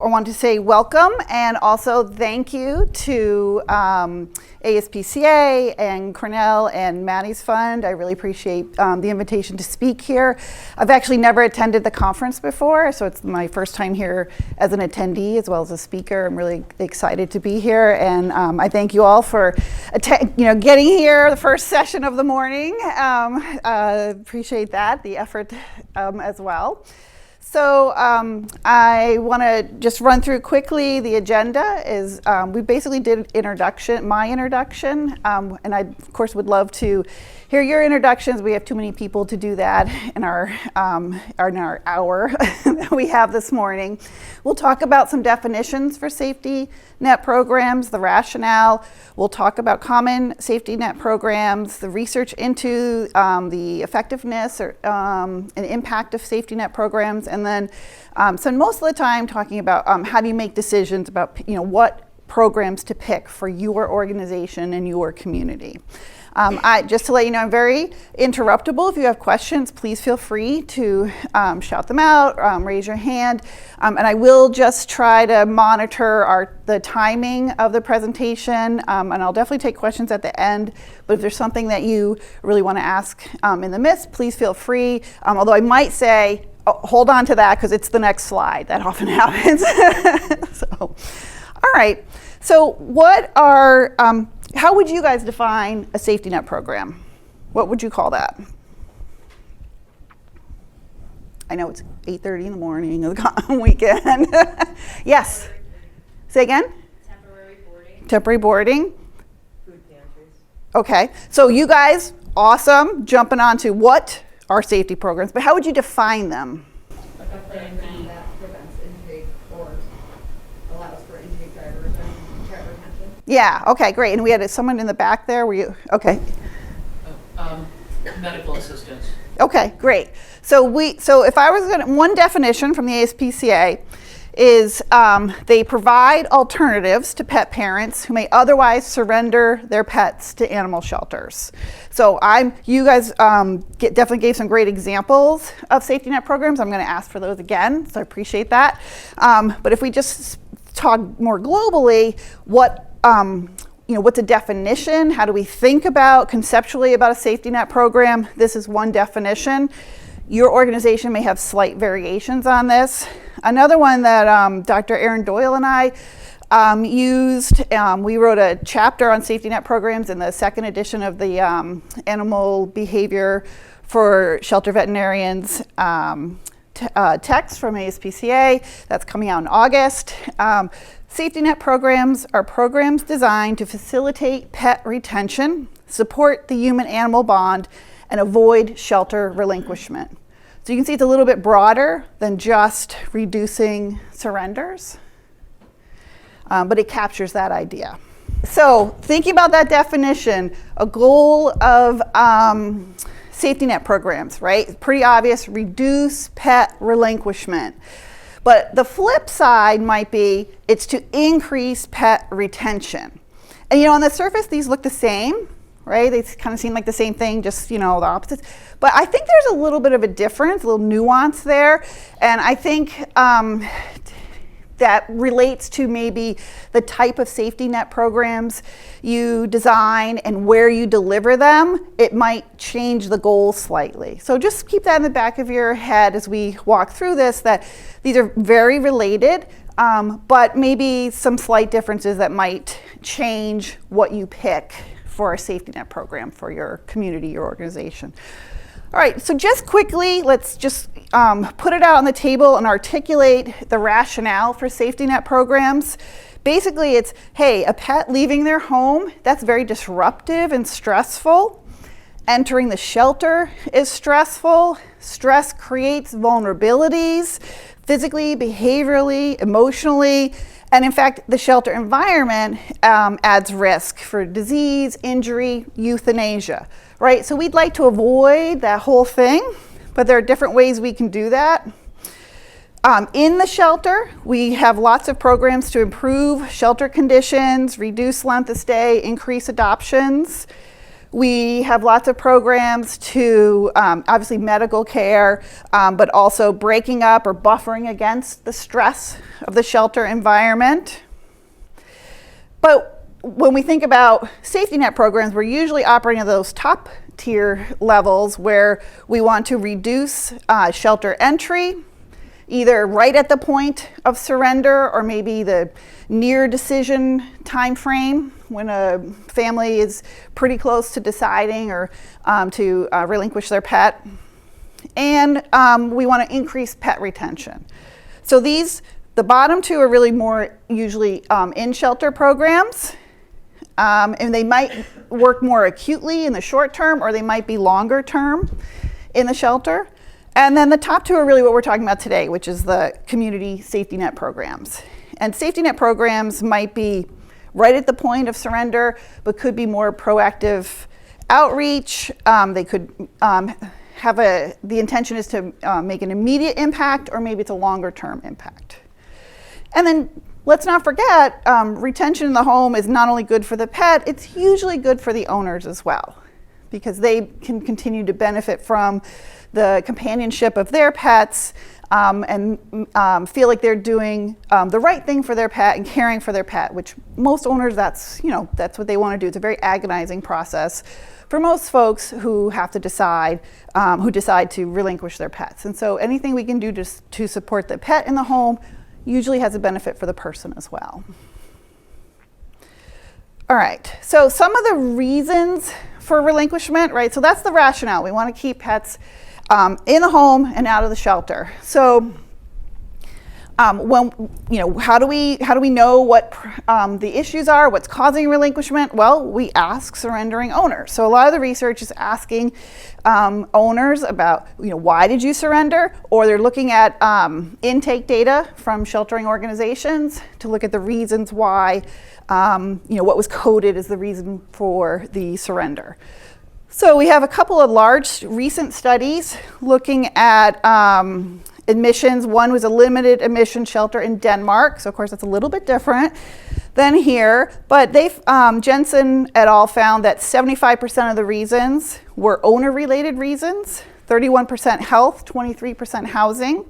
want to say welcome and also thank you to ASPCA and Cornell and Maddie's Fund. I really appreciate the invitation to speak here. I've actually never attended the conference before, so it's my first time here as an attendee as well as a speaker. I'm really excited to be here, and I thank you all for getting here the first session of the morning. Appreciate that, the effort as well. So I want to just run through quickly. The agenda is we basically did my introduction, and I of course would love to hear your introductions. We have too many people to do that in our hour that we have this morning. We'll talk about some definitions for safety net programs, the rationale. We'll talk about common safety net programs, the research into the effectiveness and impact of safety net programs, and then spend most of the time talking about how do you make decisions about what programs to pick for your organization and your community. Just to let you know, I'm very interruptible. If you have questions, please feel free to shout them out, raise your hand, and I will just try to monitor the timing of the presentation, and I'll definitely take questions at the end, but if there's something that you really want to ask in the midst, please feel free, although I might say, hold on to that because it's the next slide. That often happens. So, all right. So how would you guys define a safety net program? What would you call that? I know it's 8:30 in the morning of the weekend. Yes. Say again? Temporary boarding. Temporary boarding. Food pantries. Okay. So you guys, awesome, jumping on to what are safety programs, but how would you define them? Like a plan B that prevents intake or allows for intake driver retention. Yeah, okay, great. And we had someone in the back there. Were you? Okay. Medical assistance. Okay, great. So if I was going to, one definition from the ASPCA is they provide alternatives to pet parents who may otherwise surrender their pets to animal shelters. So you guys definitely gave some great examples of safety net programs. I'm going to ask for those again, so I appreciate that. But if we just talk more globally, what's a definition? How do we think conceptually about a safety net program? This is one definition. Your organization may have slight variations on this. Another one that Dr. Aaron Doyle and I used, we wrote a chapter on safety net programs in the second edition of the Animal Behavior for Shelter Veterinarians text from ASPCA. That's coming out in August. Safety net programs are programs designed to facilitate pet retention, support the human-animal bond, and avoid shelter relinquishment. So you can see it's a little bit broader than just reducing surrenders, but it captures that idea. So thinking about that definition, a goal of safety net programs, right? Pretty obvious, reduce pet relinquishment. But the flip side might be it's to increase pet retention. And on the surface, these look the same, right? They kind of seem like the same thing, just the opposites. But I think there's a little bit of a difference, a little nuance there. And I think that relates to maybe the type of safety net programs you design and where you deliver them. It might change the goal slightly. So just keep that in the back of your head as we walk through this, that these are very related, but maybe some slight differences that might change what you pick for a safety net program for your community, your organization. All right, so just quickly, let's just put it out on the table and articulate the rationale for safety net programs. Basically, it's, hey, a pet leaving their home, that's very disruptive and stressful. Entering the shelter is stressful. Stress creates vulnerabilities, physically, behaviorally, emotionally, and in fact, the shelter environment adds risk for disease, injury, euthanasia. Right, so we'd like to avoid that whole thing, but there are different ways we can do that. In the shelter, we have lots of programs to improve shelter conditions, reduce length of stay, increase adoptions. We have lots of programs to obviously medical care, but also breaking up or buffering against the stress of the shelter environment. But when we think about safety net programs, we're usually operating at those top tier levels where we want to reduce shelter entry, either right at the point of surrender or maybe the near decision time frame when a family is pretty close to deciding or to relinquish their pet. And we want to increase pet retention. So the bottom two are really more usually in-shelter programs. And they might work more acutely in the short term, or they might be longer term in the shelter. And then the top two are really what we're talking about today, which is the community safety net programs. And safety net programs might be right at the point of surrender, but could be more proactive outreach. They could have the intention is to make an immediate impact, or maybe it's a longer term impact. And then let's not forget, retention in the home is not only good for the pet, it's usually good for the owners as well, because they can continue to benefit from the companionship of their pets and feel like they're doing the right thing for their pet and caring for their pet, which most owners, that's what they want to do. It's a very agonizing process for most folks who have to decide to relinquish their pets. And so anything we can do to support the pet in the home usually has a benefit for the person as well. All right, so some of the reasons for relinquishment, right? So that's the rationale. We want to keep pets in the home and out of the shelter. So how do we know what the issues are, what's causing relinquishment? Well, we ask surrendering owners. So a lot of the research is asking owners about, why did you surrender? Or they're looking at intake data from sheltering organizations to look at the reasons why, what was coded as the reason for the surrender. So we have a couple of large recent studies looking at admissions. One was a limited admission shelter in Denmark. So of course that's a little bit different than here, but Jensen et al. Found that 75% of the reasons were owner-related reasons, 31% health, 23% housing,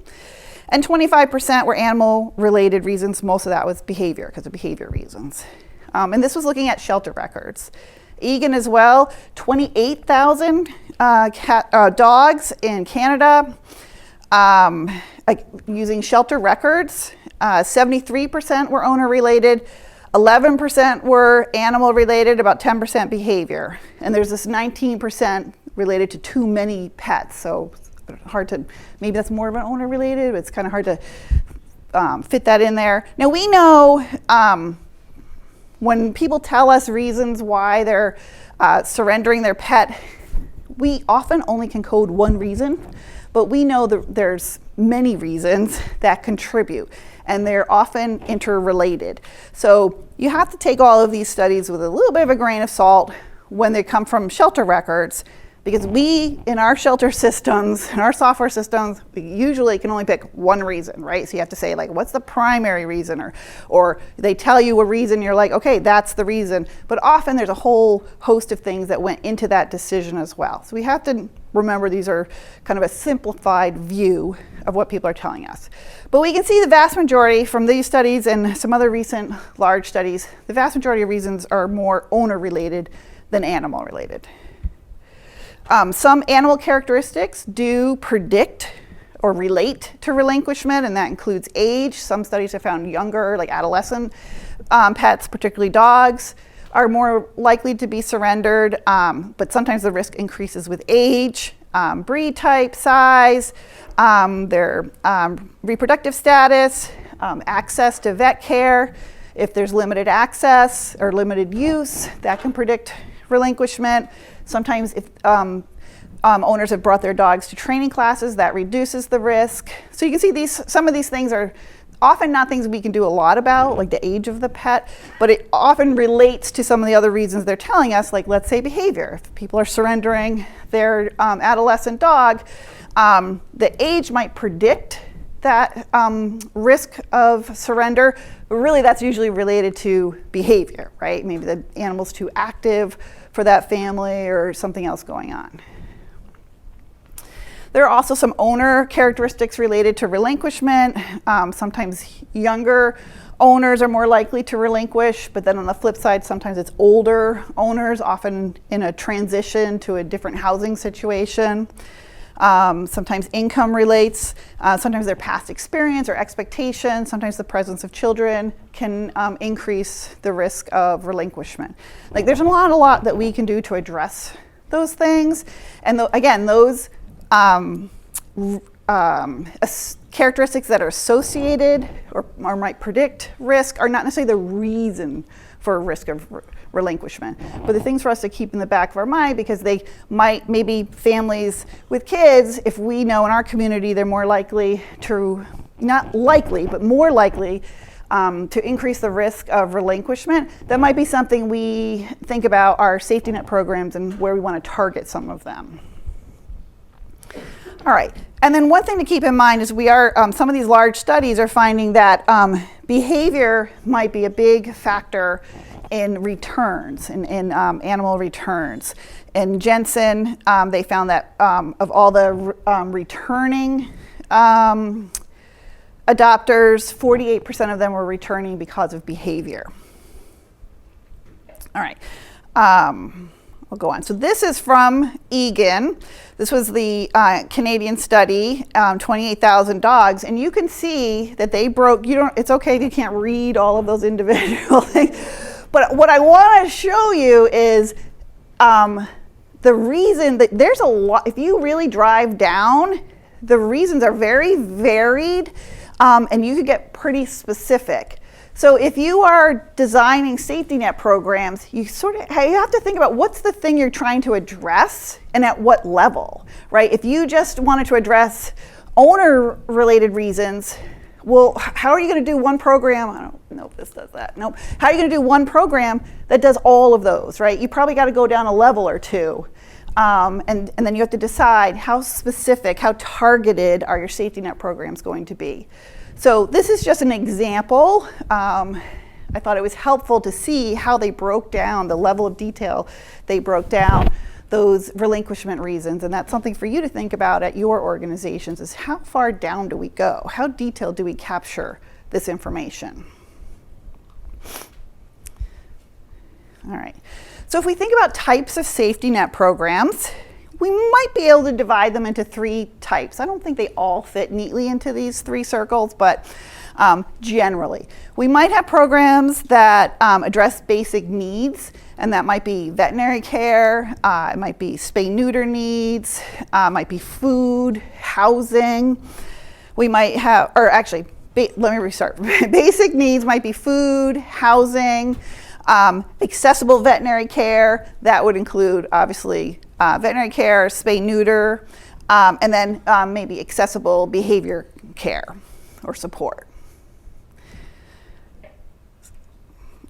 and 25% were animal-related reasons. Most of that was behavior, because of behavior reasons. And this was looking at shelter records. Egan as well, 28,000 dogs in Canada using shelter records. 73% were owner-related, 11% were animal-related, about 10% behavior. And there's this 19% related to too many pets. So hard to, maybe that's more of an owner-related, but it's kind of hard to fit that in there. Now we know when people tell us reasons why they're surrendering their pet, we often only can code one reason, but we know that there's many reasons that contribute, and they're often interrelated. So you have to take all of these studies with a little bit of a grain of salt when they come from shelter records, because we, in our shelter systems, in our software systems, we usually can only pick one reason, right? So you have to say, like, what's the primary reason? Or they tell you a reason, you're like, okay, that's the reason. But often there's a whole host of things that went into that decision as well. So we have to remember these are kind of a simplified view of what people are telling us. But we can see the vast majority from these studies and some other recent large studies, the vast majority of reasons are more owner-related than animal-related. Some animal characteristics do predict or relate to relinquishment, and that includes age. Some studies have found younger, like adolescent pets, particularly dogs, are more likely to be surrendered, but sometimes the risk increases with age, breed type, size, their reproductive status, access to vet care. If there's limited access or limited use, that can predict relinquishment. Sometimes if owners have brought their dogs to training classes, that reduces the risk. So you can see some of these things are often not things we can do a lot about, like the age of the pet, but it often relates to some of the other reasons they're telling us, like let's say behavior. If people are surrendering their adolescent dog, the age might predict that risk of surrender, but really that's usually related to behavior, right? Maybe the animal's too active for that family or something else going on. There are also some owner characteristics related to relinquishment. Sometimes younger owners are more likely to relinquish, but then on the flip side, sometimes it's older owners, often in a transition to a different housing situation. Sometimes income relates, sometimes their past experience or expectation, sometimes the presence of children can increase the risk of relinquishment. Like there's a lot that we can do to address those things. And again, those characteristics that are associated or might predict risk are not necessarily the reason for risk of relinquishment, but the things for us to keep in the back of our mind, because they might, maybe families with kids, if we know in our community they're more likely to, not likely, but more likely to increase the risk of relinquishment, that might be something we think about our safety net programs and where we want to target some of them. All right, and then one thing to keep in mind is we are, some of these large studies are finding that behavior might be a big factor in returns, in animal returns. In Jensen, they found that of all the returning adopters, 48% of them were returning because of behavior. All right, I'll go on. So this is from Egan. This was the Canadian study, 28,000 dogs, and you can see that they broke, it's okay if you can't read all of those individual things, but what I want to show you is the reason that there's a lot, if you really drive down, the reasons are very varied, and you could get pretty specific. So if you are designing safety net programs, you have to think about what's the thing you're trying to address and at what level, right? If you just wanted to address owner-related reasons, well, how are you going to do one program? I don't know if this does that. Nope. How are you going to do one program that does all of those, right? You probably got to go down a level or two. And then you have to decide how specific, how targeted are your safety net programs going to be. So this is just an example. I thought it was helpful to see how they broke down, the level of detail they broke down those relinquishment reasons. And that's something for you to think about at your organizations, is how far down do we go? How detailed do we capture this information? All right. So if we think about types of safety net programs, we might be able to divide them into 3 types. I don't think they all fit neatly into these 3 circles, but generally. We might have programs that address basic needs, and that might be veterinary care, it might be spay-neuter needs, it might be food, housing. We might have, or actually, let me restart. Basic needs might be food, housing, accessible veterinary care. That would include, obviously, veterinary care, spay-neuter, and then maybe accessible behavior care or support.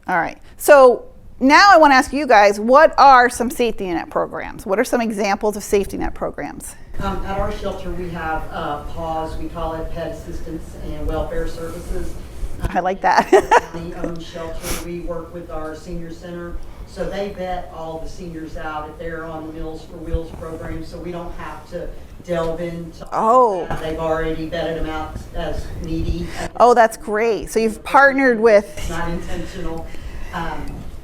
All right, so now I want to ask you guys, what are some safety net programs? What are some examples of safety net programs? At our shelter, we have PAWS, we call it Pet Assistance and Welfare Services. I like that. County-owned shelter. We work with our senior center, so they vet all the seniors out if they're on the Meals for Wheels program, so we don't have to delve into that. They've already vetted them out as needy. Oh, that's great. So you've partnered with... It's not intentional.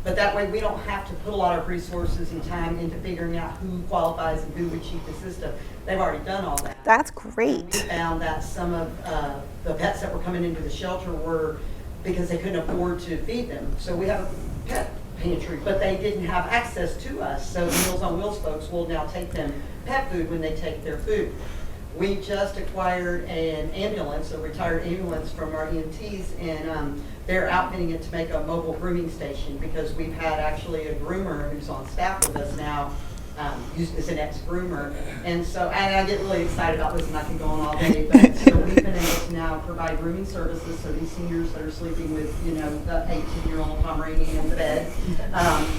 But that way we don't have to put a lot of resources and time into figuring out who qualifies and who would cheat the system. They've already done all that. That's great. We found that some of the pets that were coming into the shelter were because they couldn't afford to feed them. So we have a pet pantry, but they didn't have access to us. So the Meals on Wheels folks will now take them pet food when they take their food. We just acquired an ambulance, a retired ambulance from our EMTs, and they're outfitting it to make a mobile grooming station, because we've had actually a groomer who's on staff with us now, used as an ex-groomer. And so, and I get really excited about this, and I can go on all day, but so we've been able to now provide grooming services, so these seniors that are sleeping with, you know, the 18-year-old Pomeranian in the bed,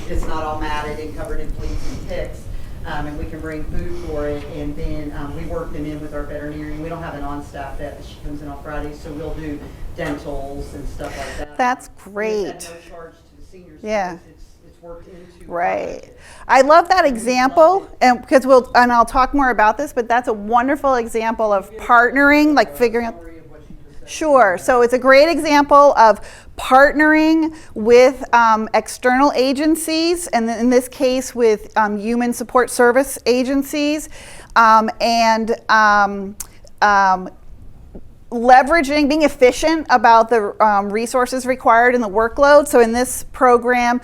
it's not all matted and covered in fleas and ticks. and we can bring food for it, and then we work them in with our veterinarian. We don't have an on-staff vet, but she comes in on Fridays, so we'll do dentals and stuff like that. That's And great. it's at no charge to the seniors. Yeah. Because it's worked into. Right. I love that example, and because I'll talk more about this, but that's a wonderful example of partnering, like figuring out. Sure. So it's a great example of partnering with external agencies, and in this case with human support service agencies, and leveraging, being efficient about the resources required in the workload. So in this program,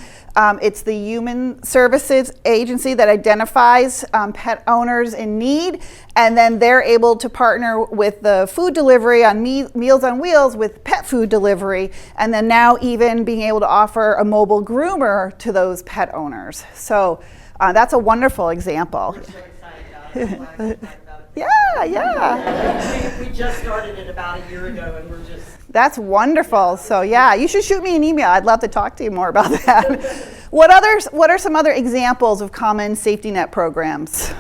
it's the Human Services Agency that identifies pet owners in need, and then they're able to partner with the food delivery on Meals on Wheels with pet food delivery, and then now even being able to offer a mobile groomer to those pet owners. So that's a wonderful example. We're so excited about it. I'm glad you're excited about it. Yeah. We just started it about a year ago, and we're just. That's wonderful. So yeah, you should shoot me an email. I'd love to talk to you more about that. What are some other examples of common safety net programs?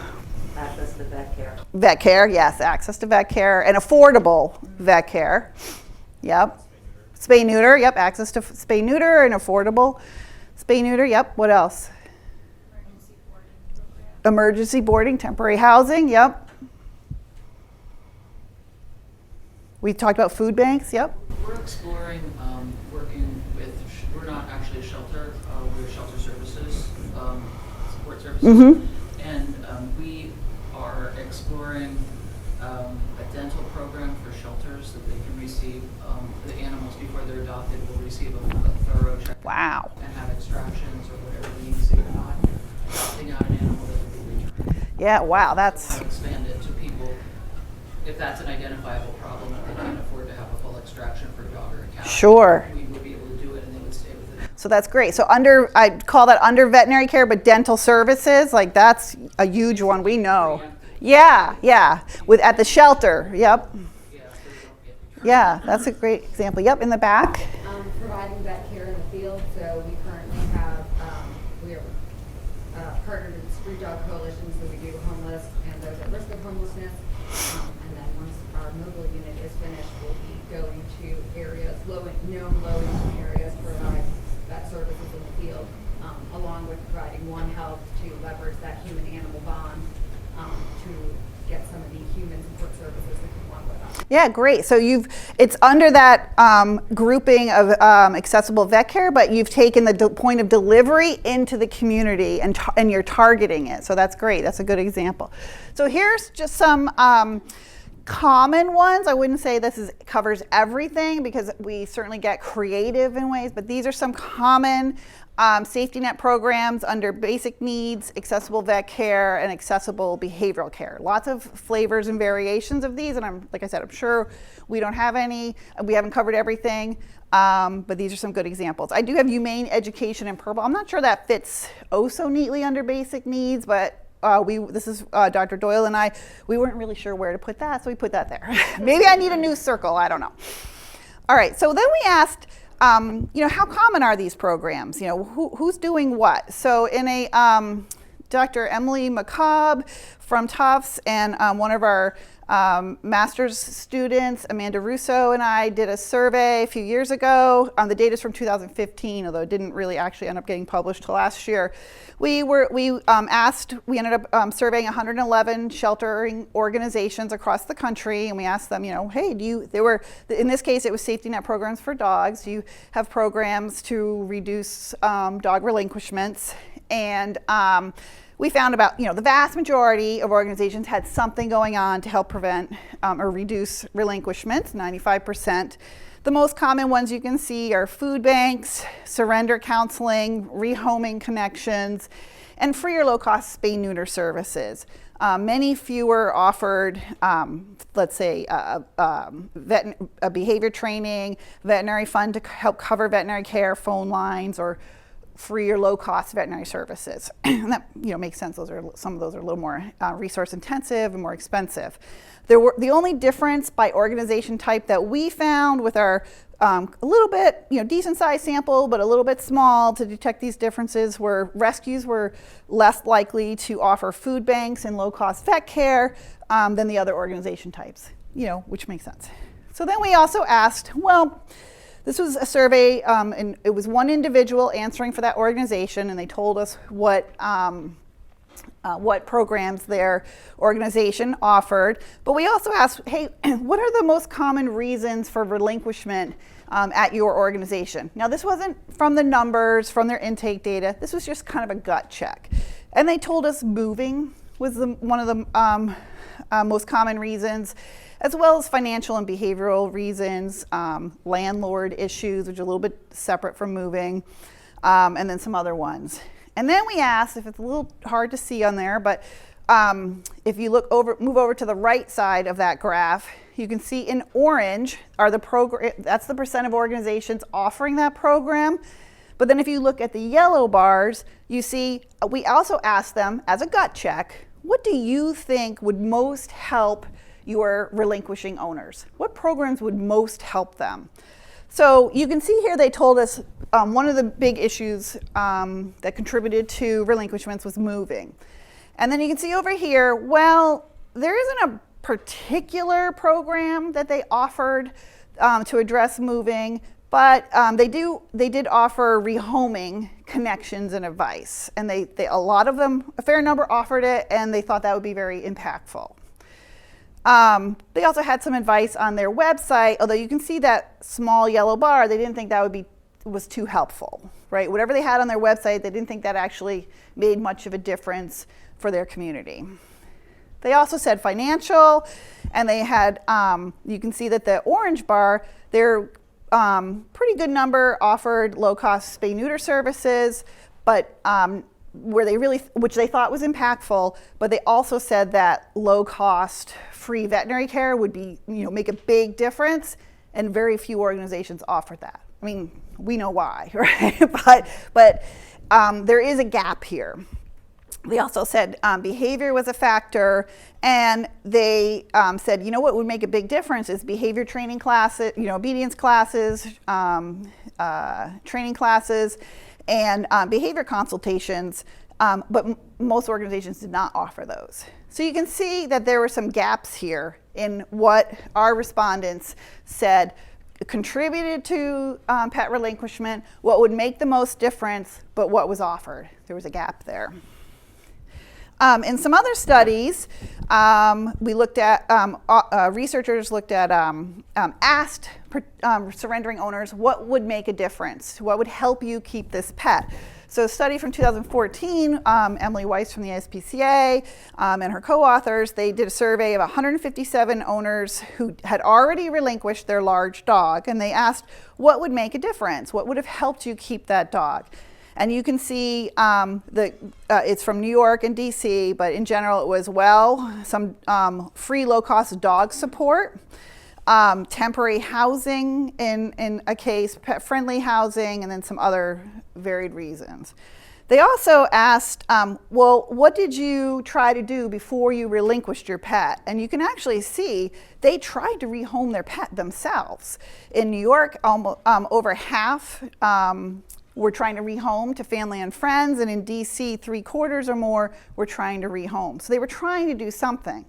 Access to vet care. Vet care, yes, access to vet care and affordable vet care. Yep. Spay neuter, yep, access to spay neuter and affordable spay neuter, yep. What else? Emergency boarding, temporary housing, yep. We talked about food banks, yep. We're exploring working with, we're not actually a shelter, we're shelter services, support services. Mm-hmm. And we are exploring a dental program for shelters that they can receive, the animals before they're adopted will receive a thorough check. Wow. And have extractions or whatever they need so you're not adopting out an animal that will be returned. Yeah, wow, that's, So expand it to people, if that's an identifiable problem, if they can't afford to have a full extraction for a dog or a cat. Sure. We would be able to do it and they would stay with it. so that's great. So I'd call that under veterinary care, but dental services, like that's a huge one, we know. Yeah, at the shelter, yep. Yeah, so they don't get returned. Yeah, that's a great example. Yep, in the back. Providing vet care in the field, so we currently have, we are partnered with Street Dog Coalition, so we do homeless and those at risk of homelessness. And then once our mobile unit is finished, we'll be going to areas, known low-income areas, to provide vet services in the field, along with providing One Health to leverage that human-animal bond, to get some of the human support services that come along with us. Yeah, great. So it's under that grouping of accessible vet care, but you've taken the point of delivery into the community and you're targeting it. So that's great. That's a good example. So here's just some common ones. I wouldn't say this covers everything because we certainly get creative in ways, but these are some common safety net programs under basic needs, accessible vet care, and accessible behavioral care. Lots of flavors and variations of these, and like I said, I'm sure we don't have any, we haven't covered everything, but these are some good examples. I do have humane education in purple. I'm not sure that fits so neatly under basic needs, but this is Dr. Doyle and I, we weren't really sure where to put that, so we put that there. Maybe I need a new circle, I don't know. All right, so then we asked, how common are these programs? Who's doing what? So in a Dr. Emily McCobb from Tufts and one of our master's students, Amanda Russo, and I did a survey a few years ago. The data's from 2015, although it didn't really actually end up getting published till last year. We ended up surveying 111 sheltering organizations across the country, and we asked them, hey, in this case it was safety net programs for dogs. Do you have programs to reduce dog relinquishments? And we found about, the vast majority of organizations had something going on to help prevent or reduce relinquishments, 95%. The most common ones you can see are food banks, surrender counseling, rehoming connections, and free or low-cost spay-neuter services. Many fewer offered, let's say, behavior training, veterinary fund to help cover veterinary care, phone lines, or free or low-cost veterinary services. And that makes sense. Some of those are a little more resource-intensive and more expensive. The only difference by organization type that we found with our a little bit decent-sized sample, but a little bit small to detect these differences, were rescues were less likely to offer food banks and low-cost vet care than the other organization types, which makes sense. So then we also asked, well, this was a survey, and it was one individual answering for that organization, and they told us what programs their organization offered. But we also asked, hey, what are the most common reasons for relinquishment at your organization? Now, this wasn't from the numbers, from their intake data. This was just kind of a gut check. And they told us moving was one of the most common reasons, as well as financial and behavioral reasons, landlord issues, which are a little bit separate from moving, and then some other ones. And then we asked, if it's a little hard to see on there, but if you move over to the right side of that graph, you can see in orange are the program. That's the percent of organizations offering that program. But then if you look at the yellow bars, you see we also asked them as a gut check, what do you think would most help your relinquishing owners? What programs would most help them? So you can see here they told us one of the big issues that contributed to relinquishments was moving. And then you can see over here, well, there isn't a particular program that they offered to address moving, but they did offer rehoming connections and advice. And a lot of them, a fair number offered it, and they thought that would be very impactful. They also had some advice on their website, although you can see that small yellow bar, they didn't think that was too helpful, right? Whatever they had on their website, they didn't think that actually made much of a difference for their community. They also said financial, and they had, you can see that the orange bar, their pretty good number offered low-cost spay-neuter services, but which they thought was impactful, but they also said that low-cost free veterinary care would be, make a big difference, and very few organizations offered that. I mean, we know why, right? but there is a gap here. They also said behavior was a factor, and they said, what would make a big difference is behavior training classes, obedience classes, training classes, and behavior consultations, but most organizations did not offer those. So you can see that there were some gaps here in what our respondents said contributed to pet relinquishment, what would make the most difference, but what was offered. There was a gap there. In some other studies, we looked at, researchers looked at, asked surrendering owners what would make a difference, what would help you keep this pet. So a study from 2014, Emily Weiss from the ASPCA and her co-authors, they did a survey of 157 owners who had already relinquished their large dog, and they asked what would make a difference, what would have helped you keep that dog. And you can see it's from New York and DC, but in general it was, some free low-cost dog support, temporary housing in a case, pet-friendly housing, and then some other varied reasons. They also asked, what did you try to do before you relinquished your pet? And you can actually see they tried to rehome their pet themselves. In New York, over half were trying to rehome to family and friends, and in DC, 3/4 or more were trying to rehome. So they were trying to do something.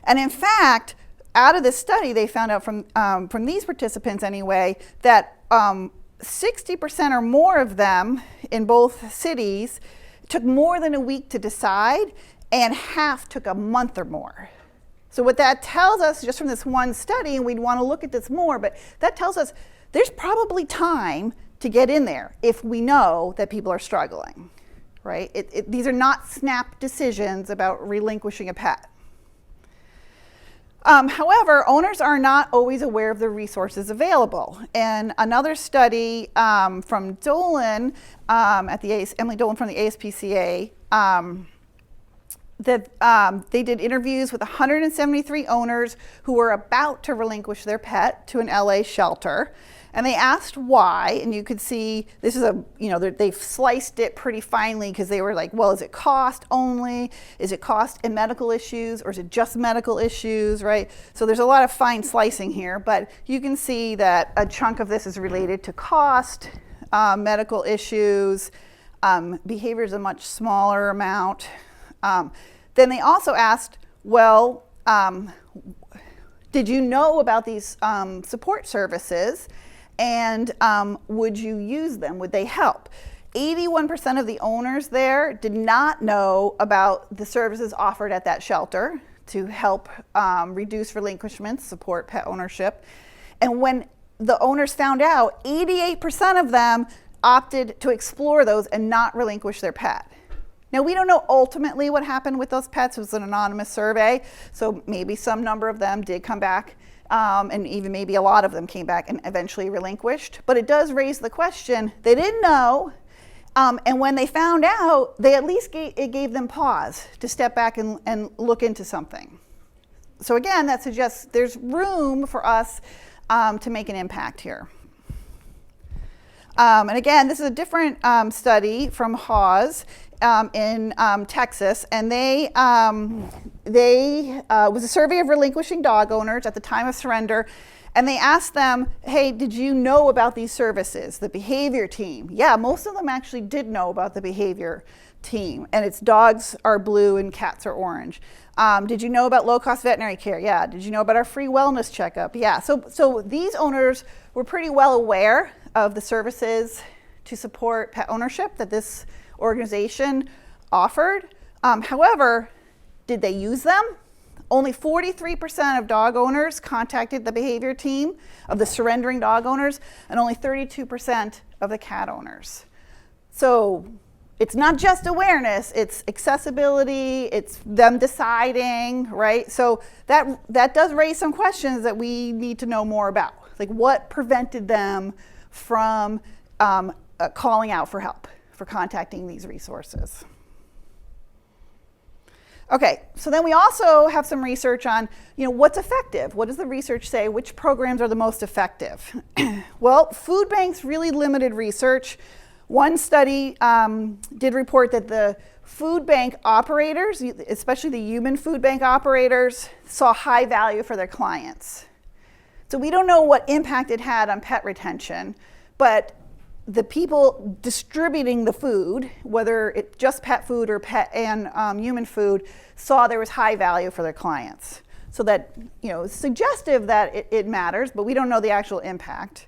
And in fact, out of this study, they found out from these participants anyway, that 60% or more of them in both cities took more than a week to decide, and half took a month or more. So what that tells us, just from this one study, and we'd want to look at this more, but that tells us there's probably time to get in there if we know that people are struggling, right? These are not snap decisions about relinquishing a pet. However, owners are not always aware of the resources available. And another study from Dolan, Emily Dolan from the ASPCA, that they did interviews with 173 owners who were about to relinquish their pet to an LA shelter. And they asked why, and you could see this is they've sliced it pretty finely because they were like, well, is it cost only? Is it cost and medical issues, or is it just medical issues, right? So there's a lot of fine slicing here, but you can see that a chunk of this is related to cost, medical issues, behavior is a much smaller amount. Then they also asked, well, did you know about these support services? And would you use them? Would they help? 81% of the owners there did not know about the services offered at that shelter to help reduce relinquishments, support pet ownership. And when the owners found out, 88% of them opted to explore those and not relinquish their pet. Now, we don't know ultimately what happened with those pets. It was an anonymous survey, so maybe some number of them did come back. And even maybe a lot of them came back and eventually relinquished. But it does raise the question, they didn't know, and when they found out, they at least it gave them pause to step back and look into something. So again, that suggests there's room for us to make an impact here. And again, this is a different study from Hawes in Texas, and they was a survey of relinquishing dog owners at the time of surrender, and they asked them, hey, did you know about these services, the behavior team? Yeah, most of them actually did know about the behavior team, and it's dogs are blue and cats are orange. Did you know about low-cost veterinary care? Yeah. Did you know about our free wellness checkup? Yeah. So these owners were pretty well aware of the services to support pet ownership that this organization offered. However, did they use them? Only 43% of dog owners contacted the behavior team of the surrendering dog owners, and only 32% of the cat owners. So it's not just awareness, it's accessibility, it's them deciding, right? So that does raise some questions that we need to know more about. Like, what prevented them from calling out for help, for contacting these resources? Okay, so then we also have some research on, what's effective? What does the research say? Which programs are the most effective? Well, food banks really limited research. One study did report that the food bank operators, especially the human food bank operators, saw high value for their clients. So we don't know what impact it had on pet retention, but the people distributing the food, whether it's just pet food or pet and human food, saw there was high value for their clients. So that, is suggestive that it matters, but we don't know the actual impact.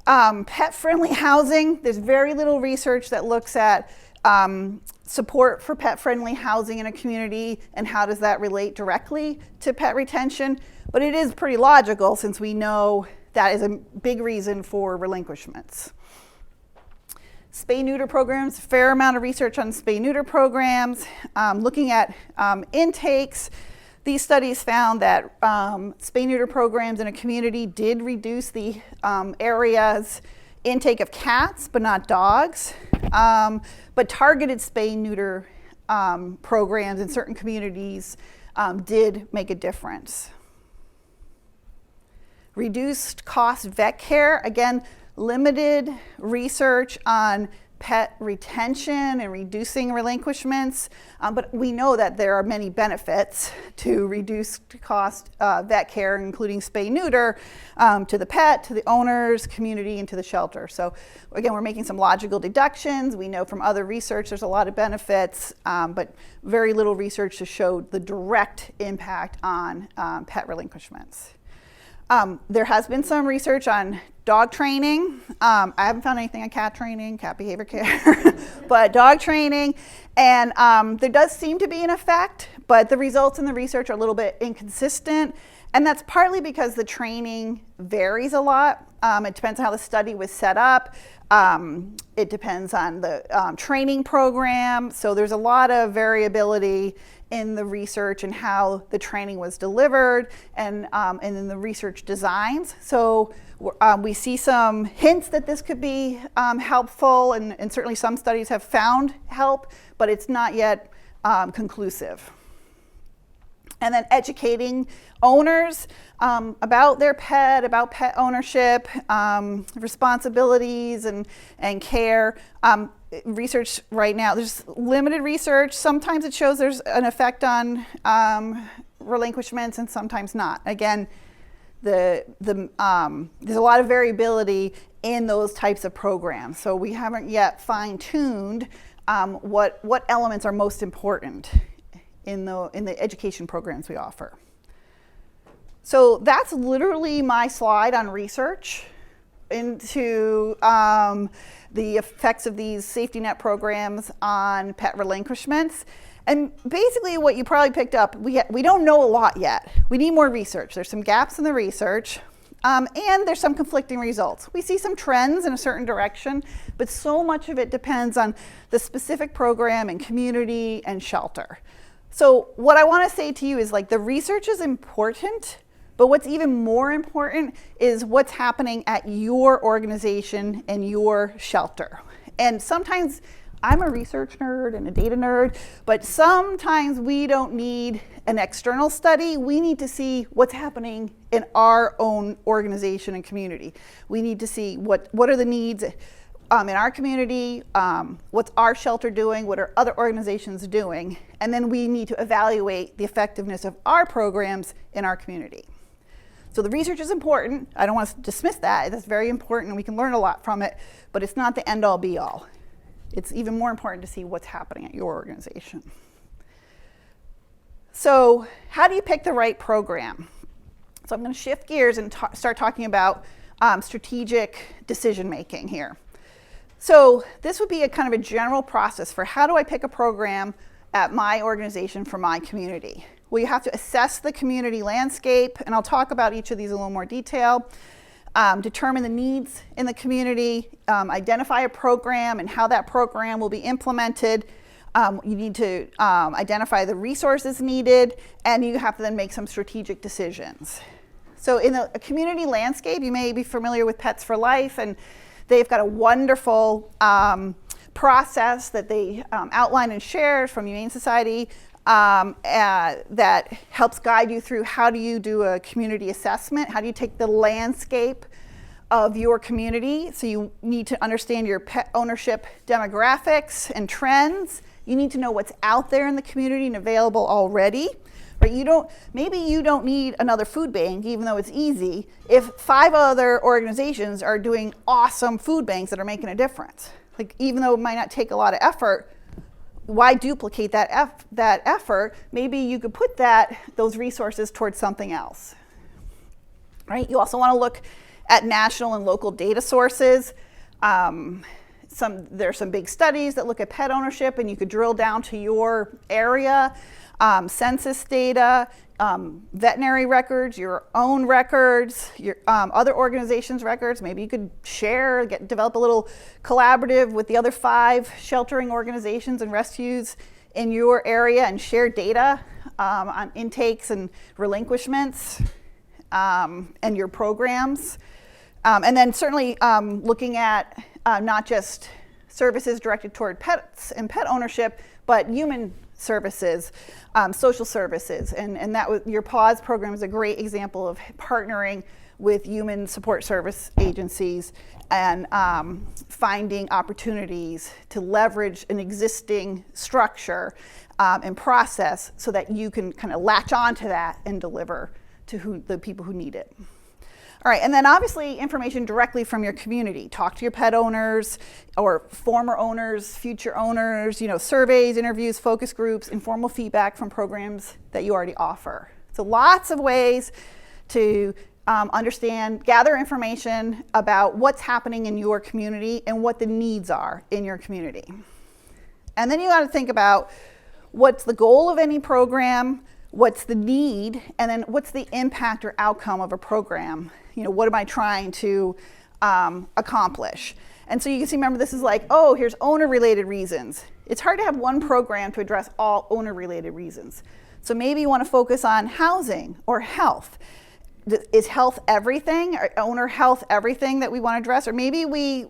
Pet-friendly housing, there's very little research that looks at support for pet-friendly housing in a community and how does that relate directly to pet retention, but it is pretty logical since we know that is a big reason for relinquishments. Spay-neuter programs, fair amount of research on spay-neuter programs. Looking at intakes, these studies found that spay-neuter programs in a community did reduce the area's intake of cats, but not dogs. But targeted spay-neuter programs in certain communities did make a difference. Reduced cost vet care, again, limited research on pet retention and reducing relinquishments, but we know that there are many benefits to reduced cost vet care, including spay-neuter, to the pet, to the owners, community, and to the shelter. So again, we're making some logical deductions. We know from other research there's a lot of benefits, but very little research to show the direct impact on pet relinquishments. There has been some research on dog training. I haven't found anything on cat training, cat behavior care, but dog training. And there does seem to be an effect, but the results in the research are a little bit inconsistent. And that's partly because the training varies a lot. It depends on how the study was set up. It depends on the training program. So there's a lot of variability in the research and how the training was delivered and in the research designs. So we see some hints that this could be helpful, and certainly some studies have found help, but it's not yet conclusive. And then educating owners about their pet, about pet ownership, responsibilities and care. Research right now, there's limited research. Sometimes it shows there's an effect on relinquishments and sometimes not. Again, there's a lot of variability in those types of programs. So we haven't yet fine-tuned what elements are most important in the education programs we offer. So that's literally my slide on research into the effects of these safety net programs on pet relinquishments. And basically what you probably picked up, we don't know a lot yet. We need more research. There's some gaps in the research, and there's some conflicting results. We see some trends in a certain direction, but so much of it depends on the specific program and community and shelter. So what I want to say to you is, like, the research is important, but what's even more important is what's happening at your organization and your shelter. And sometimes I'm a research nerd and a data nerd, but sometimes we don't need an external study. We need to see what's happening in our own organization and community. We need to see what are the needs in our community, what's our shelter doing, what are other organizations doing, and then we need to evaluate the effectiveness of our programs in our community. So the research is important. I don't want to dismiss that. That's very important and we can learn a lot from it, but it's not the end all be all. It's even more important to see what's happening at your organization. So how do you pick the right program? So I'm going to shift gears and start talking about strategic decision making here. So this would be a kind of a general process for how do I pick a program at my organization for my community. Well, you have to assess the community landscape, and I'll talk about each of these in a little more detail. Determine the needs in the community, identify a program and how that program will be implemented. You need to identify the resources needed, and you have to then make some strategic decisions. So in a community landscape, you may be familiar with Pets for Life, and they've got a wonderful process that they outline and share from Humane Society that helps guide you through how do you do a community assessment, how do you take the landscape of your community. So you need to understand your pet ownership demographics and trends. You need to know what's out there in the community and available already. Right? Maybe you don't need another food bank, even though it's easy, if 5 other organizations are doing awesome food banks that are making a difference. Like, even though it might not take a lot of effort, why duplicate that effort? Maybe you could put those resources towards something else. Right? You also want to look at national and local data sources. There are some big studies that look at pet ownership, and you could drill down to your area. Census data, veterinary records, your own records, your other organizations' records. Maybe you could develop a little collaborative with the other 5 sheltering organizations and rescues in your area and share data on intakes and relinquishments and your programs. And then certainly looking at not just services directed toward pets and pet ownership, but human services, social services, and your PAWS program is a great example of partnering with human support service agencies and finding opportunities to leverage an existing structure and process so that you can kind of latch onto that and deliver to the people who need it. All right, and then obviously information directly from your community. Talk to your pet owners or former owners, future owners, surveys, interviews, focus groups, informal feedback from programs that you already offer. So lots of ways to gather information about what's happening in your community and what the needs are in your community. And then you got to think about what's the goal of any program, what's the need, and then what's the impact or outcome of a program. What am I trying to accomplish? And so you can see, remember, this is like, here's owner-related reasons. It's hard to have one program to address all owner-related reasons. So maybe you want to focus on housing or health. Is health everything? Or owner health everything that we want to address? Or maybe we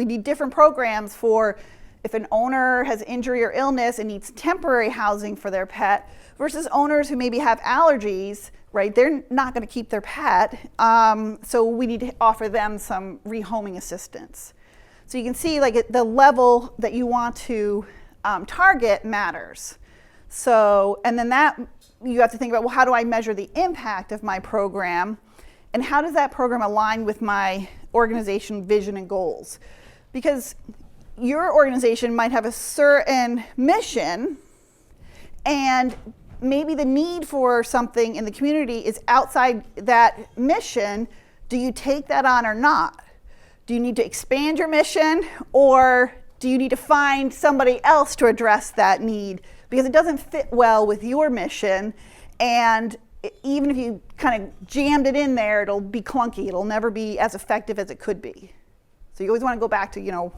need different programs for if an owner has injury or illness and needs temporary housing for their pet versus owners who maybe have allergies, right? They're not going to keep their pet, so we need to offer them some rehoming assistance. So you can see like the level that you want to target matters. So, and then that you have to think about, well, how do I measure the impact of my program, and how does that program align with my organization vision and goals? Because your organization might have a certain mission, and maybe the need for something in the community is outside that mission. Do you take that on or not? Do you need to expand your mission, or do you need to find somebody else to address that need? Because it doesn't fit well with your mission, and even if you kind of jammed it in there, it'll be clunky. It'll never be as effective as it could be. So you always want to go back to,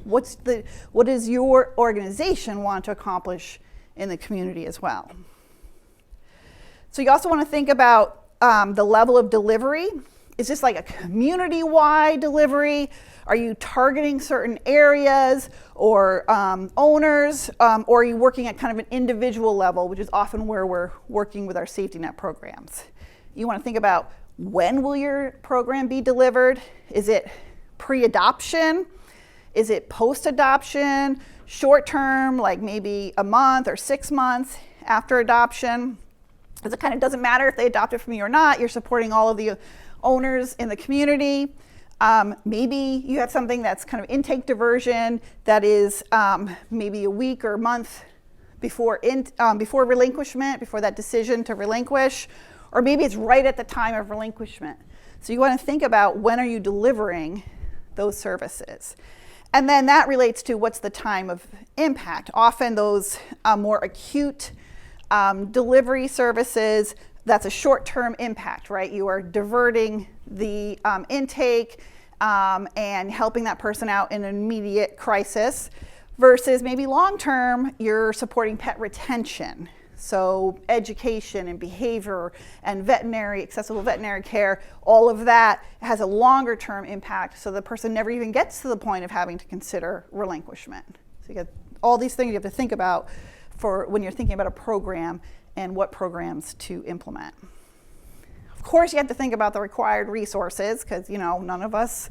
what does your organization want to accomplish in the community as well? So you also want to think about the level of delivery. Is this like a community-wide delivery? Are you targeting certain areas or owners, or are you working at kind of an individual level, which is often where we're working with our safety net programs? You want to think about, when will your program be delivered? Is it pre-adoption? Is it post-adoption? Short-term, like maybe a month or 6 months after adoption? Because it kind of doesn't matter if they adopted from you or not. You're supporting all of the owners in the community. Maybe you have something that's kind of intake diversion that is maybe a week or a month before relinquishment, before that decision to relinquish, or maybe it's right at the time of relinquishment. So you want to think about, when are you delivering those services? And then that relates to, what's the time of impact? Often those more acute delivery services, that's a short-term impact, right? You are diverting the intake and helping that person out in an immediate crisis, versus maybe long-term, you're supporting pet retention. So education and behavior and accessible veterinary care, all of that has a longer-term impact, so the person never even gets to the point of having to consider relinquishment. So you got all these things you have to think about for when you're thinking about a program and what programs to implement. Of course, you have to think about the required resources, because none of us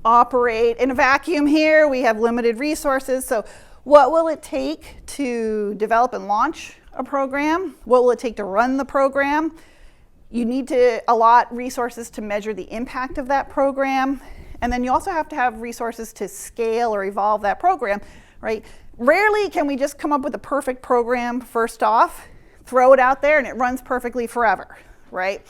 operate in a vacuum here. We have limited resources. So what will it take to develop and launch a program? What will it take to run the program? You need to allot resources to measure the impact of that program. And then you also have to have resources to scale or evolve that program, right? Rarely can we just come up with a perfect program first off, throw it out there, and it runs perfectly forever, right?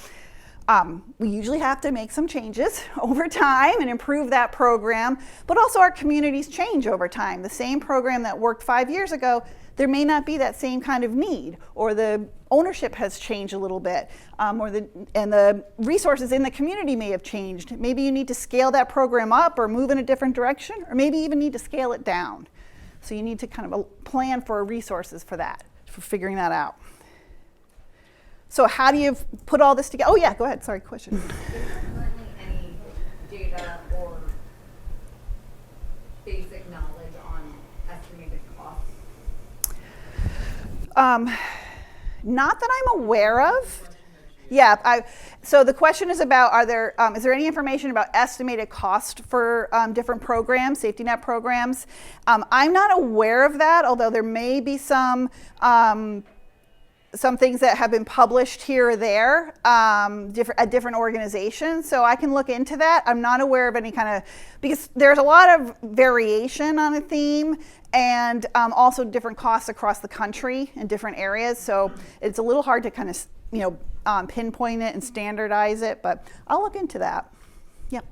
We usually have to make some changes over time and improve that program, but also our communities change over time. The same program that worked 5 years ago, there may not be that same kind of need, or the ownership has changed a little bit, and the resources in the community may have changed. Maybe you need to scale that program up or move in a different direction, or maybe even need to scale it down. So you need to kind of plan for resources for that, for figuring that out. So how do you put all this together? Oh yeah, go ahead, sorry, question. Is there currently any data or basic knowledge on estimated costs? Not that I'm aware of. Yeah, so the question is about, is there any information about estimated cost for different programs, safety net programs? I'm not aware of that, although there may be some things that have been published here or there at different organizations, so I can look into that. I'm not aware of any because there's a lot of variation on a theme, and also different costs across the country in different areas, so it's a little hard to kind of pinpoint it and standardize it, but I'll look into that. Yeah.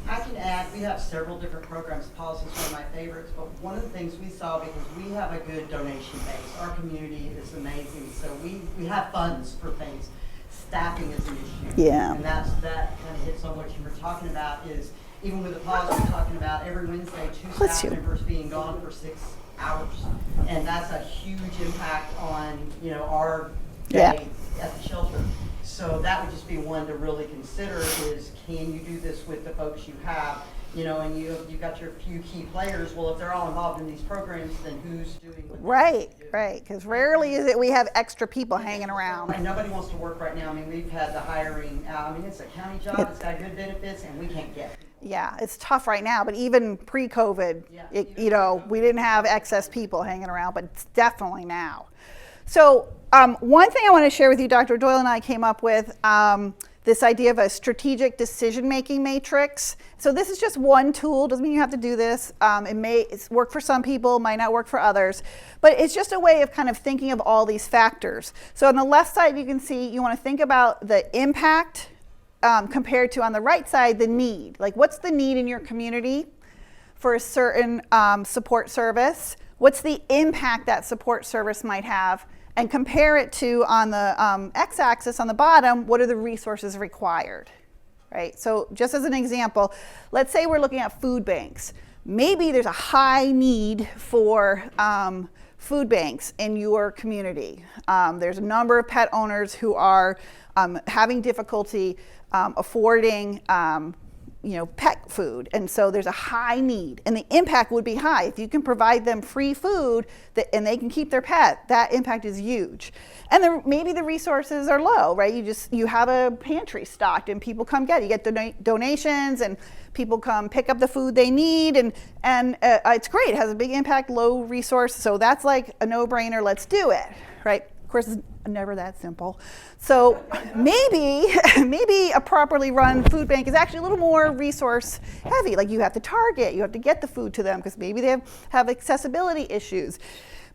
I can add, we have several different programs. Policy is one of my favorites, but one of the things we saw, because we have a good donation base, our community is amazing, so we have funds for things. Staffing is an issue. Yeah. And that kind of hits on what you were talking about, is even with the policy we're talking about, every Wednesday, 2 staff members being gone for 6 hours. And that's a huge impact on, our day at the shelter. So that would just be one to really consider, is can you do this with the folks you have? you know, and you've got your few key players. Well, if they're all involved in these programs, then who's doing what? Right, right, because rarely is it we have extra people hanging around. And nobody wants to work right now. I mean, we've had the hiring, I mean, it's a county job, it's got good benefits, and we can't get people. Yeah, it's tough right now, but even pre-COVID, Yeah. you know, we didn't have excess people hanging around, but it's definitely now. So one thing I want to share with you, Dr. Doyle and I came up with this idea of a strategic decision-making matrix. So this is just one tool, doesn't mean you have to do this. It may work for some people, might not work for others, but it's just a way of kind of thinking of all these factors. So on the left side, you can see you want to think about the impact compared to on the right side, the need. Like what's the need in your community for a certain support service? What's the impact that support service might have? And compare it to, on the x-axis on the bottom, what are the resources required, right? So just as an example, let's say we're looking at food banks. Maybe there's a high need for food banks in your community. There's a number of pet owners who are having difficulty affording pet food, and so there's a high need, and the impact would be high. If you can provide them free food and they can keep their pet, that impact is huge. And maybe the resources are low, right? You have a pantry stocked and people come get it. You get donations and people come pick up the food they need, and it's great. It has a big impact, low resource, so that's like a no-brainer. Let's do it, right? Of course, it's never that simple. So maybe a properly run food bank is actually a little more resource heavy. Like you have to target, you have to get the food to them because maybe they have accessibility issues.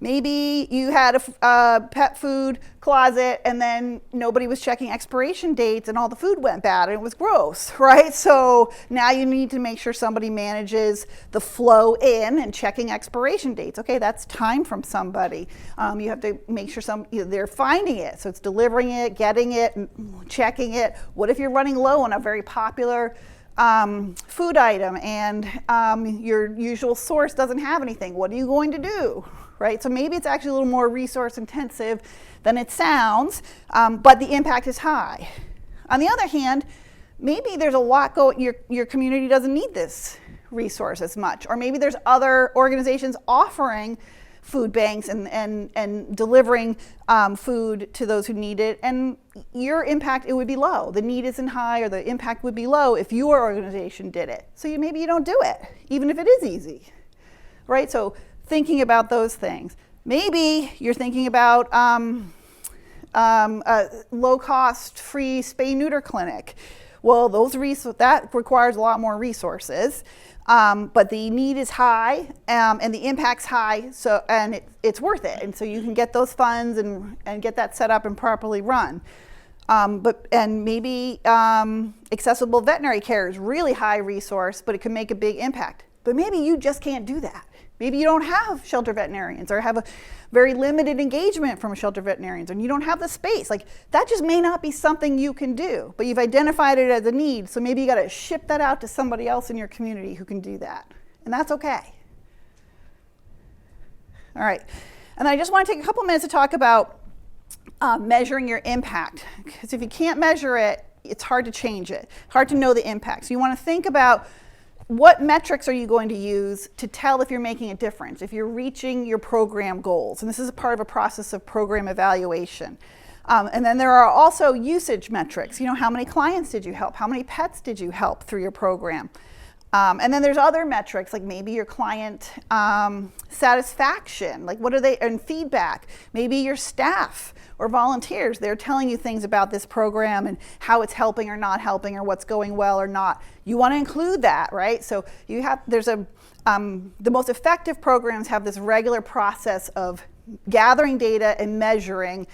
Maybe you had a pet food closet and then nobody was checking expiration dates and all the food went bad and it was gross, right? So now you need to make sure somebody manages the flow in and checking expiration dates. Okay, that's time from somebody. You have to make sure they're finding it. So it's delivering it, getting it, checking it. What if you're running low on a very popular food item and your usual source doesn't have anything? What are you going to do? Right? So maybe it's actually a little more resource intensive than it sounds, but the impact is high. On the other hand, maybe there's a lot your community doesn't need this resource as much, or maybe there's other organizations offering food banks and delivering food to those who need it, and your impact, it would be low. The need isn't high, or the impact would be low if your organization did it. So maybe you don't do it, even if it is easy, right? So thinking about those things. Maybe you're thinking about a low-cost, free spay-neuter clinic. Well, that requires a lot more resources, but the need is high and the impact's high, and it's worth it. And so you can get those funds and get that set up and properly run. And maybe accessible veterinary care is really high resource, but it can make a big impact. But maybe you just can't do that. Maybe you don't have shelter veterinarians or have a very limited engagement from shelter veterinarians and you don't have the space. Like that just may not be something you can do, but you've identified it as a need. So maybe you got to ship that out to somebody else in your community who can do that. And that's okay. All right. And I just want to take a couple minutes to talk about measuring your impact. Because if you can't measure it, it's hard to change it. Hard to know the impact. So you want to think about what metrics are you going to use to tell if you're making a difference, if you're reaching your program goals? And this is a part of a process of program evaluation. And then there are also usage metrics. How many clients did you help? How many pets did you help through your program? And then there's other metrics, like maybe your client satisfaction, like what are they, and feedback. Maybe your staff or volunteers, they're telling you things about this program and how it's helping or not helping or what's going well or not. You want to include that, right? So the most effective programs have this regular process of gathering data and measuring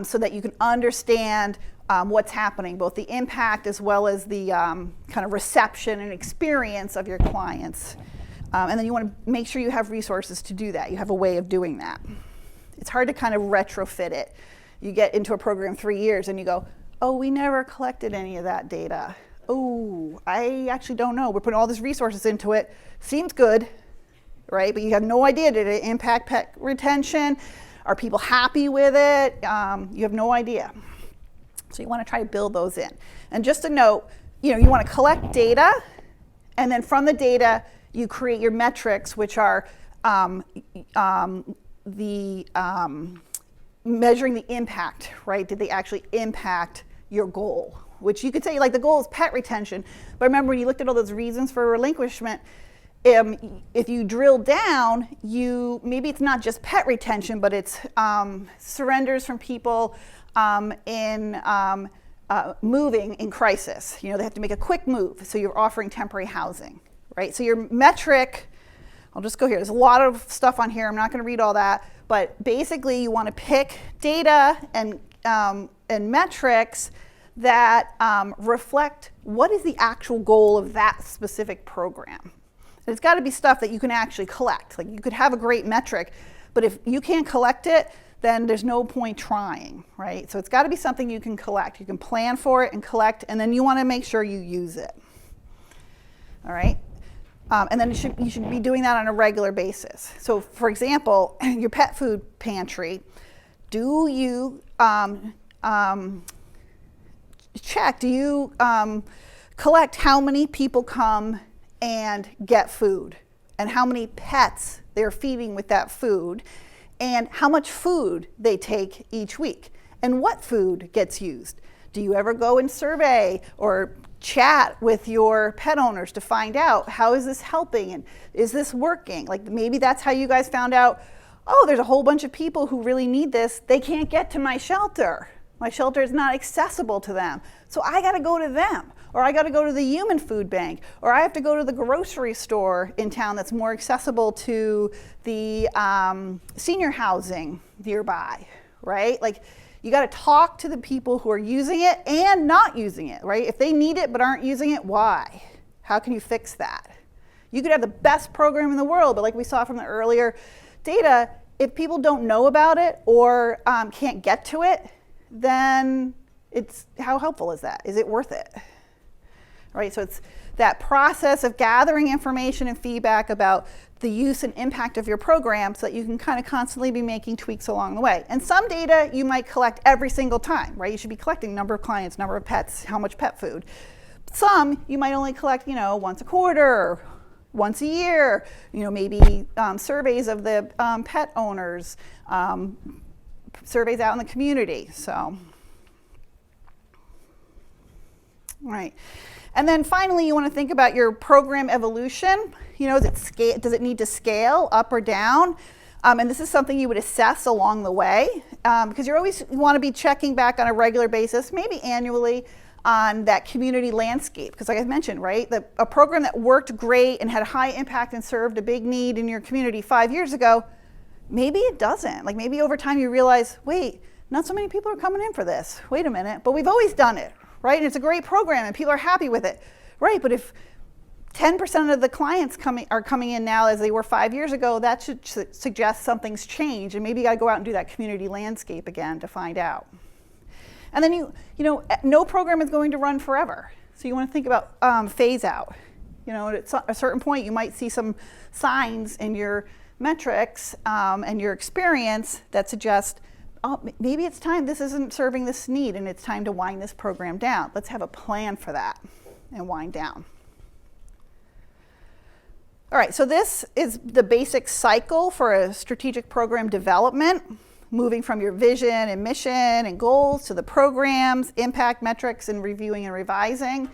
so that you can understand what's happening, both the impact as well as the kind of reception and experience of your clients. And then you want to make sure you have resources to do that. You have a way of doing that. It's hard to kind of retrofit it. You get into a program 3 years and you go, oh, we never collected any of that data. Oh, I actually don't know. We're putting all these resources into it. Seems good, right? But you have no idea, did it impact pet retention? Are people happy with it? You have no idea. So you want to try to build those in. And just a note, you want to collect data And then from the data, you create your metrics, which are measuring the impact, right? Did they actually impact your goal? Which you could say, like, the goal is pet retention. But remember, when you looked at all those reasons for relinquishment, if you drill down, maybe it's not just pet retention, but it's surrenders from people in moving in crisis. They have to make a quick move, so you're offering temporary housing, right? So your metric, I'll just go here. There's a lot of stuff on here. I'm not going to read all that, but basically you want to pick data and metrics that reflect what is the actual goal of that specific program. It's got to be stuff that you can actually collect. Like, you could have a great metric, but if you can't collect it, then there's no point trying, right? So it's got to be something you can collect. You can plan for it and collect, and then you want to make sure you use it. All right? And then you should be doing that on a regular basis. So, for example, your pet food pantry, do you collect how many people come and get food, and how many pets they're feeding with that food, and how much food they take each week, and what food gets used? Do you ever go and survey or chat with your pet owners to find out, how is this helping, and is this working? Like, maybe that's how you guys found out, oh, there's a whole bunch of people who really need this. They can't get to my shelter. My shelter is not accessible to them. So I got to go to them, or I got to go to the human food bank, or I have to go to the grocery store in town that's more accessible to the senior housing nearby, right? Like, you got to talk to the people who are using it and not using it, right? If they need it but aren't using it, why? How can you fix that? You could have the best program in the world, but like we saw from the earlier data, if people don't know about it or can't get to it, then how helpful is that? Is it worth it? Right, so it's that process of gathering information and feedback about the use and impact of your program so that you can kind of constantly be making tweaks along the way. And some data you might collect every single time, right? You should be collecting number of clients, number of pets, how much pet food. Some you might only collect, once a quarter, once a year, maybe surveys of the pet owners, surveys out in the community, so. All right. And then finally, you want to think about your program evolution. Does it need to scale up or down? And this is something you would assess along the way, because you want to be checking back on a regular basis, maybe annually, on that community landscape. Because like I mentioned, right, a program that worked great and had high impact and served a big need in your community 5 years ago, maybe it doesn't. Like, maybe over time you realize, wait, not so many people are coming in for this. Wait a minute, but we've always done it. Right? And it's a great program and people are happy with it. Right, but if 10% of the clients are coming in now as they were 5 years ago, that should suggest something's changed, and maybe you got to go out and do that community landscape again to find out. And then no program is going to run forever. So you want to think about phase out. At a certain point you might see some signs in your metrics and your experience that suggest, oh, maybe it's time, this isn't serving this need and it's time to wind this program down. Let's have a plan for that and wind down. All right, so this is the basic cycle for a strategic program development, moving from your vision and mission and goals to the programs, impact metrics, and reviewing and revising.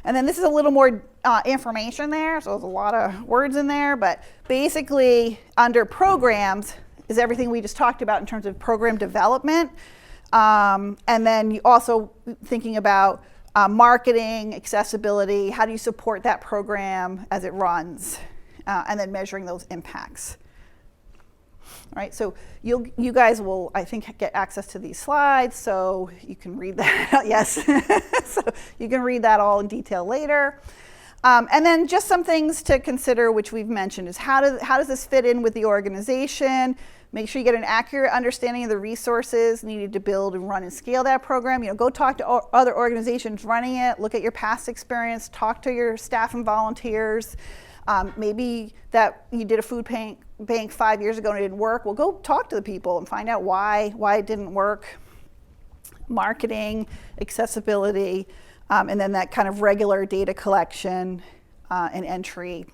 And then this is a little more information there, so there's a lot of words in there, but basically under programs is everything we just talked about in terms of program development. And then you also thinking about marketing, accessibility, how do you support that program as it runs, and then measuring those impacts. All right, so you guys will, I think, get access to these slides, so you can read that. Yes, so you can read that all in detail later. And then just some things to consider, which we've mentioned, is how does this fit in with the organization? Make sure you get an accurate understanding of the resources needed to build and run and scale that program. Go talk to other organizations running it, look at your past experience, talk to your staff and volunteers. Maybe that you did a food bank 5 years ago and it didn't work. Well, go talk to the people and find out why it didn't work. Marketing, accessibility, and then that kind of regular data collection, and entry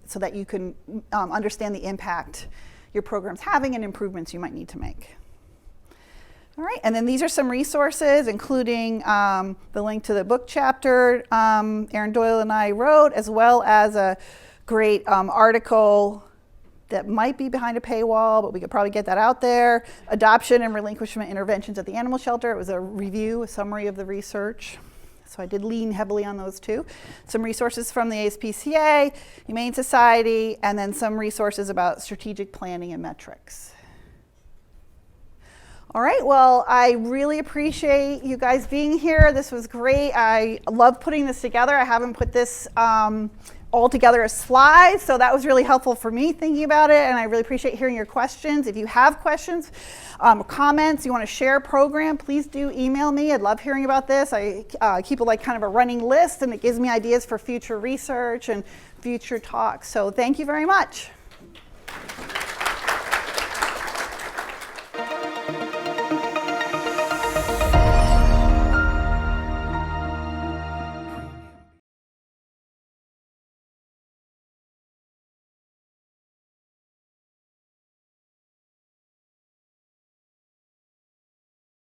so that you can understand the impact your program's having and improvements you might need to make. All right, and then these are some resources, including the link to the book chapter Aaron Doyle and I wrote, as well as a great article that might be behind a paywall, but we could probably get that out there. Adoption and Relinquishment Interventions at the Animal Shelter. It was a review, a summary of the research. So I did lean heavily on those two. Some resources from the ASPCA, Humane Society, and then some resources about strategic planning and metrics. All right, well, I really appreciate you guys being here. This was great. I love putting this together. I haven't put this all together as slides, so that was really helpful for me thinking about it, and I really appreciate hearing your questions. If you have questions, comments, you want to share a program, please do email me. I'd love hearing about this. I keep it like kind of a running list, and it gives me ideas for future research and future talks. So thank you very much.